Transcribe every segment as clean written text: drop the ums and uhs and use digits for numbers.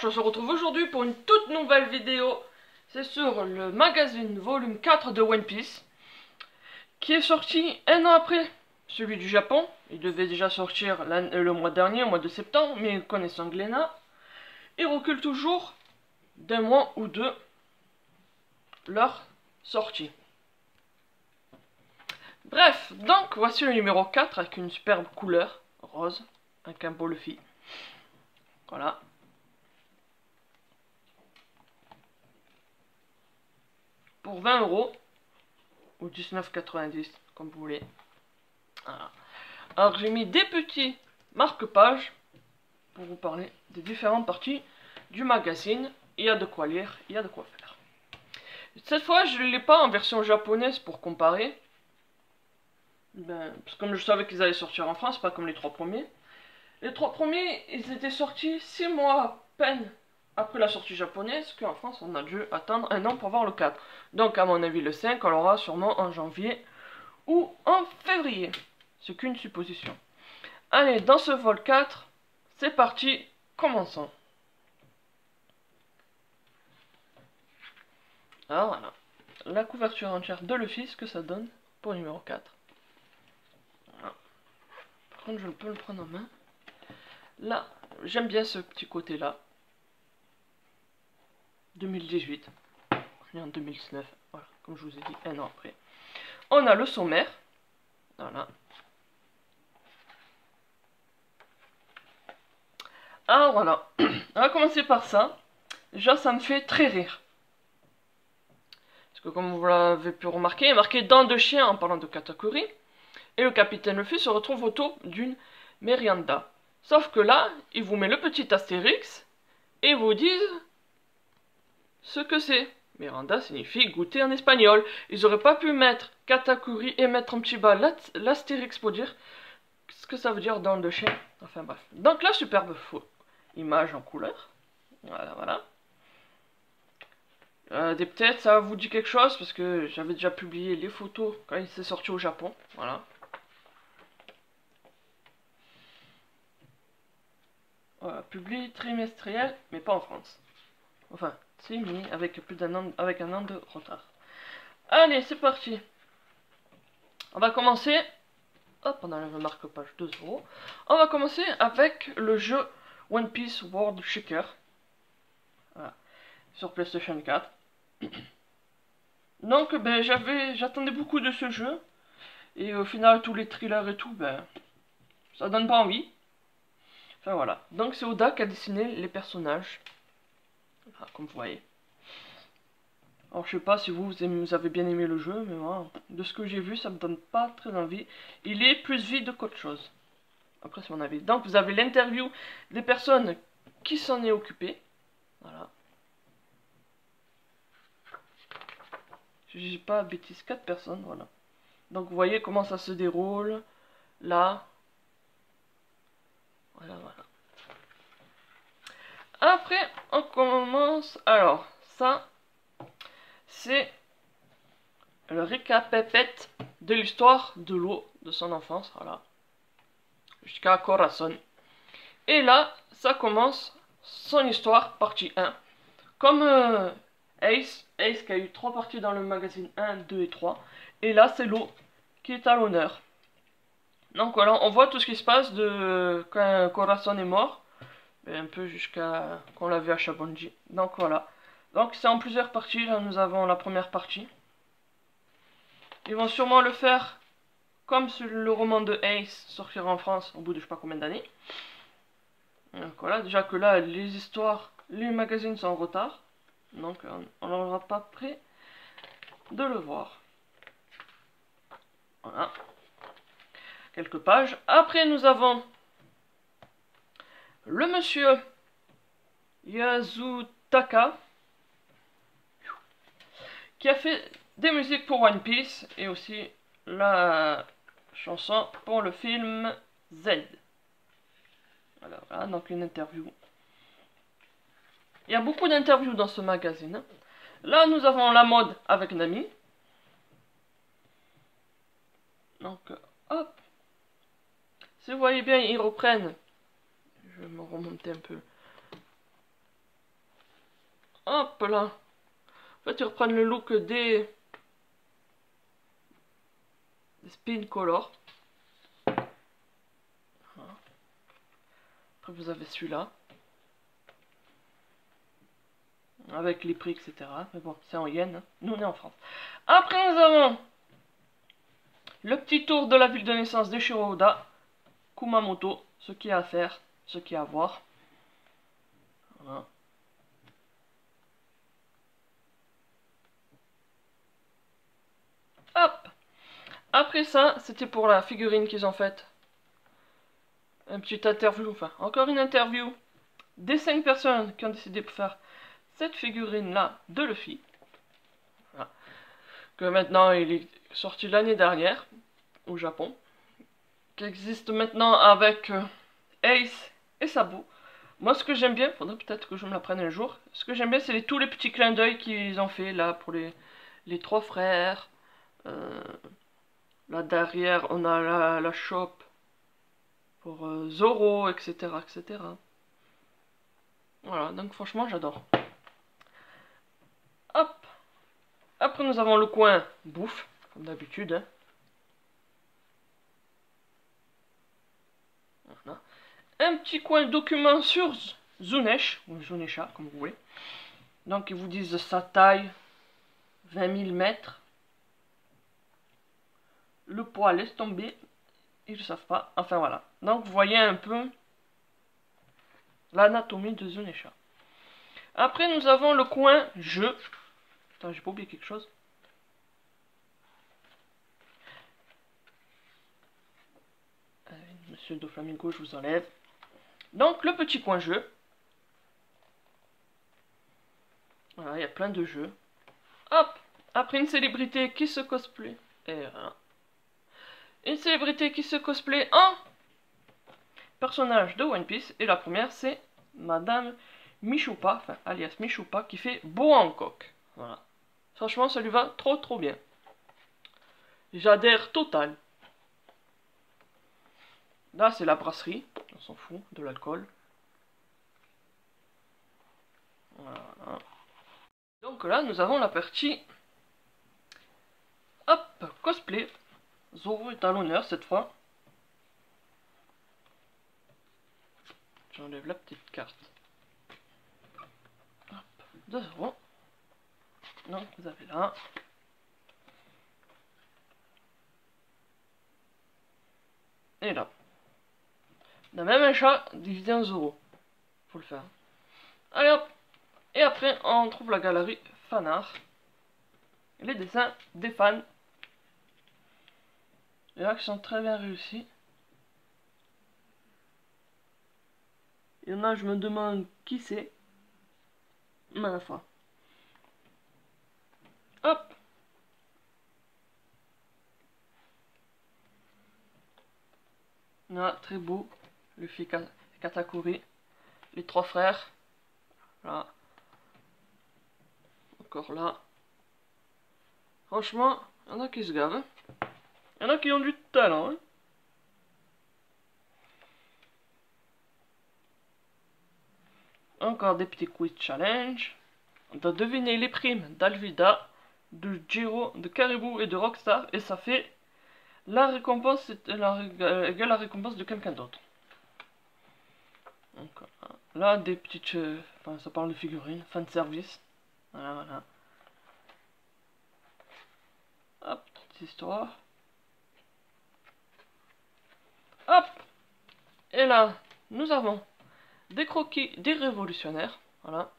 Flash, on se retrouve aujourd'hui pour une toute nouvelle vidéo. C'est sur le magazine volume 4 de One Piece, qui est sorti un an après celui du Japon. Il devait déjà sortir le mois dernier, au mois de septembre, mais connaissant Glénat, il recule toujours d'un mois ou deux leur sortie. Bref, donc voici le numéro 4 avec une superbe couleur rose, avec un beau Luffy. Voilà. Pour 20 € ou 19,90 comme vous voulez. Voilà. Alors j'ai mis des petits marque-pages pour vous parler des différentes parties du magazine. Il y a de quoi lire, il y a de quoi faire. Cette fois je ne l'ai pas en version japonaise pour comparer. Parce que comme je savais qu'ils allaient sortir en France, pas comme les 3 premiers. Les 3 premiers, ils étaient sortis 6 mois à peine après la sortie japonaise, qu'en France on a dû attendre un an pour voir le 4. Donc à mon avis le 5 on l'aura sûrement en janvier ou en février. C'est qu'une supposition. Allez, dans ce vol 4, c'est parti, commençons. Alors voilà, la couverture entière de Luffy, ce que ça donne pour numéro 4. Voilà. Par contre, je peux le prendre en main. Là, j'aime bien ce petit côté-là. 2018. On est en 2019. Voilà, comme je vous ai dit, un an après. On a le sommaire. Voilà. Alors voilà, on va commencer par ça. Déjà, ça me fait très rire. Parce que comme vous l'avez pu remarquer, il y a marqué dents de chien en parlant de Katakuri. Et le capitaine Luffy se retrouve autour d'une mérienda. Sauf que là, il vous met le petit astérix et vous disent ce que c'est. Mérienda signifie goûter en espagnol. Ils auraient pas pu mettre Katakuri et mettre en petit bas l'astérix pour dire ce que ça veut dire dents de chien. Enfin bref. Donc la superbe image en couleur. Voilà, voilà. Peut-être ça vous dit quelque chose parce que j'avais déjà publié les photos quand il s'est sorti au Japon. Voilà. Voilà, publié trimestriel, mais pas en France. Enfin, si, mais avec plus d'un an, avec un an de retard. Allez, c'est parti. On va commencer. Hop, on a le marque-page 2 €. On va commencer avec le jeu One Piece World Shaker. Voilà. Sur PlayStation 4. Donc, j'attendais beaucoup de ce jeu. Et au final, tous les thrillers et tout, ça donne pas envie. Enfin voilà. Donc c'est Oda qui a dessiné les personnages. Voilà, comme vous voyez. Alors je sais pas si vous avez bien aimé le jeu, mais moi, de ce que j'ai vu, ça me donne pas très envie. Il est plus vide qu'autre chose. Après c'est mon avis. Donc vous avez l'interview des personnes qui s'en est occupé. Voilà. Je dis pas bêtise, 4 personnes, voilà. Donc vous voyez comment ça se déroule. Là. Voilà, voilà. Après, on commence. Alors, ça, c'est le récapépète de l'histoire de l'eau de son enfance, voilà. Jusqu'à Corazon. Et là, ça commence son histoire, partie 1. Comme Ace qui a eu 3 parties dans le magazine 1, 2 et 3. Et là, c'est l'eau qui est à l'honneur. Donc voilà, on voit tout ce qui se passe de quand Corazon est mort. Un peu jusqu'à qu'on l'a vu à Shabonji. Donc voilà. Donc c'est en plusieurs parties. Là nous avons la première partie. Ils vont sûrement le faire comme le roman de Ace sortira en France au bout de je sais pas combien d'années. Donc voilà, déjà que là les histoires, les magazines sont en retard. Donc on n'aura pas prêt de le voir. Voilà. Quelques pages. Après nous avons le monsieur Yazutaka qui a fait des musiques pour One Piece et aussi la chanson pour le film Z. Voilà, voilà, donc une interview. Il y a beaucoup d'interviews dans ce magazine. Là, nous avons la mode avec Nami. Donc, hop. Si vous voyez bien, ils reprennent. Je vais me remonter un peu. Hop là. En fait, ils reprennent le look des Spin Color. Après, vous avez celui-là. Avec les prix, etc. Mais bon, c'est en yens. Hein. Nous, on est en France. Après, nous avons le petit tour de la ville de naissance de Shiro Oda. Kumamoto. Ce qu'il y a à faire. Ce qu'il y a à voir. Voilà. Hop. Après ça, c'était pour la figurine qu'ils ont faite. Un petit interview, enfin, encore une interview des 5 personnes qui ont décidé de faire cette figurine-là de Luffy. Voilà. Que maintenant, il est sorti l'année dernière, au Japon. Qui existe maintenant avec Ace et Sabu. Moi, ce que j'aime bien, faudrait peut-être que je me la prenne un jour. Ce que j'aime bien, c'est tous les petits clins d'œil qu'ils ont fait là pour les 3 frères. Là derrière, on a la shop pour Zoro, etc., etc. Voilà, donc franchement, j'adore. Hop. Après, nous avons le coin bouffe, comme d'habitude. Hein. Voilà. Un petit coin document sur Zunesh, ou Zunesha, comme vous voulez. Donc, ils vous disent sa taille, 20 000 mètres. Le poids, laisse tomber. Ils ne savent pas. Enfin, voilà. Donc, vous voyez un peu l'anatomie de Zunesha. Après, nous avons le coin jeu. Attends, j'ai pas oublié quelque chose. Monsieur Doflamingo, je vous enlève. Donc, le petit coin jeu. Voilà, il y a plein de jeux. Hop. Après, une célébrité qui se cosplay. Et voilà. Une célébrité qui se cosplay en personnage de One Piece. Et la première, c'est Madame Michoupa, enfin, alias Michoupa, qui fait Boa Hancock. Voilà. Franchement, ça lui va trop trop bien. J'adhère total. Là, c'est la brasserie. On s'en fout, de l'alcool. Voilà. Donc là, nous avons la partie... Hop, cosplay. Zoro est à l'honneur cette fois. J'enlève la petite carte. Hop, de Zoro. Donc vous avez là. Et là. On a même un chat divisé en Zoro. Faut le faire. Allez hop. Et après, on trouve la galerie fanart. Les dessins des fans. Et là, qui sont très bien réussis. Il y en a, je me demande qui c'est. Mais à la fois. Hop. Là, très beau. Luffy Katakuri. Les 3 frères. Là. Encore là. Franchement, il y en a qui se gavent. Hein. Il y en a qui ont du talent. Hein. Encore des petits quiz challenge. On doit deviner les primes d'Alvida, de Jiro, de Caribou et de Rockstar. Et ça fait la récompense égale la récompense de quelqu'un d'autre. Donc là, des petites... enfin, ça parle de figurines, fan service. Voilà, voilà. Hop, petite histoire. Hop. Et là, nous avons des croquis des révolutionnaires. Voilà.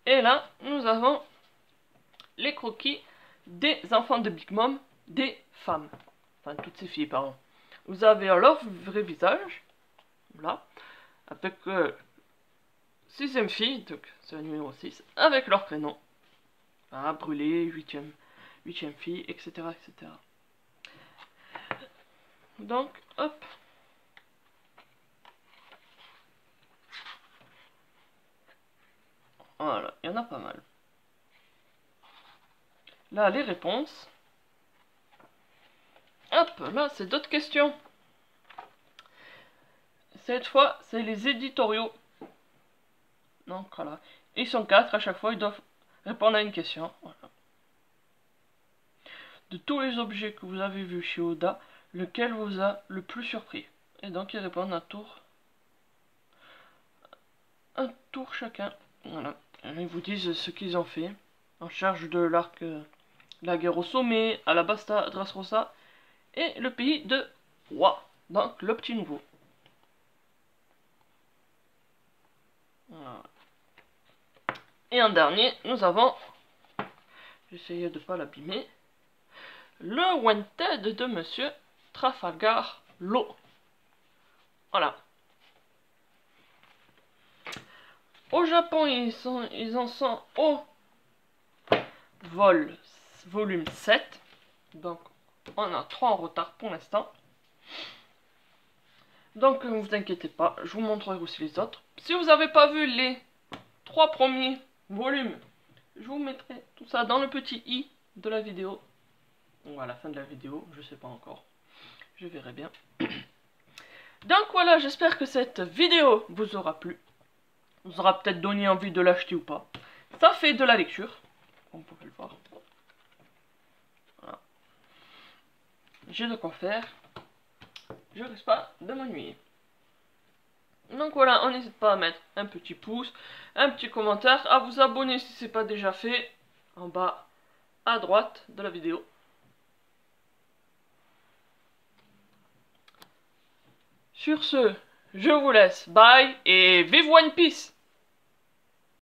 Et là, nous avons les croquis des enfants de Big Mom, des femmes. Enfin, toutes ces filles, pardon. Vous avez leur vrai visage. Là. Avec 6ème fille, donc c'est la numéro 6, avec leur prénom. Voilà, brûlé, 8ème fille, etc., etc. Donc, hop. Voilà, il y en a pas mal. Là, les réponses. Hop, là, c'est d'autres questions. cette fois, c'est les éditoriaux. Donc voilà. Ils sont 4 à chaque fois, ils doivent répondre à une question. Voilà. De tous les objets que vous avez vus chez Oda, lequel vous a le plus surpris? Et donc ils répondent un tour chacun. Voilà. Et ils vous disent ce qu'ils ont fait. En charge de l'arc la guerre au sommet, Alabasta, Dressrosa et le pays de Roi. Donc le petit nouveau. Voilà. Et en dernier, nous avons, j'essayais de ne pas l'abîmer, le Wanted de Monsieur Trafalgar Law. Voilà. Au Japon, ils en sont au volume 7. Donc, on a 3 en retard pour l'instant. Donc, ne vous inquiétez pas, je vous montrerai aussi les autres. Si vous n'avez pas vu les 3 premiers volumes, je vous mettrai tout ça dans le petit i de la vidéo. Ou à la fin de la vidéo, je sais pas encore. Je verrai bien. Donc voilà, j'espère que cette vidéo vous aura plu. Vous aura peut-être donné envie de l'acheter ou pas. Ça fait de la lecture, comme vous pouvez le voir. Voilà. J'ai de quoi faire. Je risque pas de m'ennuyer. Donc voilà, on n'hésite pas à mettre un petit pouce, un petit commentaire, à vous abonner si ce n'est pas déjà fait, en bas à droite de la vidéo. Sur ce, je vous laisse, bye et vive One Piece!